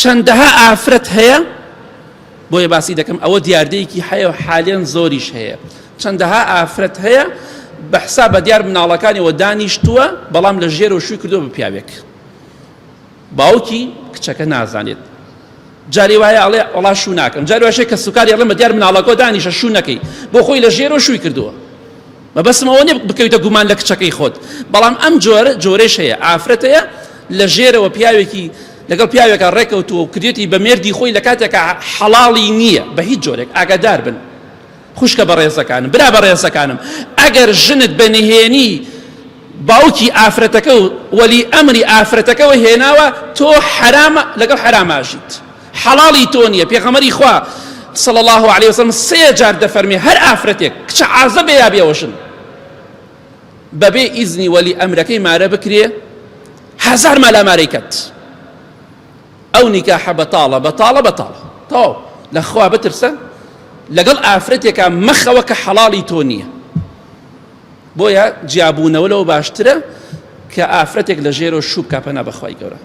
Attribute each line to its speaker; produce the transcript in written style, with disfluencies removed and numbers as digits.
Speaker 1: چەندەها ئافرەت هەیە بۆیە باسی دەکەم ئەوە دیاردەیەکی هەیە و حالیان زۆریش هەیە چەندەها ئافرەت هەیە بە حساب بە دیار مناڵەکانیەوە دانیشتووە بەڵام لە ژێر و شووی کردووە بە پیاوێک باوکی کچەکە نازانێت جاری وایە ئەڵێ وەڵا شوو ناکەم جاری واشەیە کە سوکاری ئەڵێ بە دیار مناڵەکە دانیشە شوو نەکەی بۆ خۆی لە ژێر و شووی کردووە مەبەستمەوە نییە بکەویتە گومان لە کچەکەی خۆت بەڵام ئەم جۆرەش هەیە ئافرەتەیە لە ژێرەوە پیاوێکی لەگەڵ پیاوێکە ڕێکەوتووە و کردێتی بە مێردی خۆی لە کاتێکە حەڵاڵی نییە بە هیچ جۆرێک ئاگادار بن خوشکە بەڕێزەکانم برا بەڕێزەکانم ئەگەر ژنت بەنهێنی باوکی ئافرەتەکە و وەلی ئەمری ئافرەتەکەەوە هێناوە تۆ حرامە لەگەڵ حراماژیت حەڵاڵی تۆ نییە پێغەمبەری خوا صلى الله عليه وسلم سيجار دفرمي هر آفرتك كش عازب يا بيوشن ببي إذني ولي أمركي ما ربكري هزار مالا ماريكت أو نكاح بطالة طو لخوا بترسن لقل آفرتك مخوك حلالي تونية بويا جابونا ولو باشترا كآفرتك لجيرو شوب كابنا بخواي قورا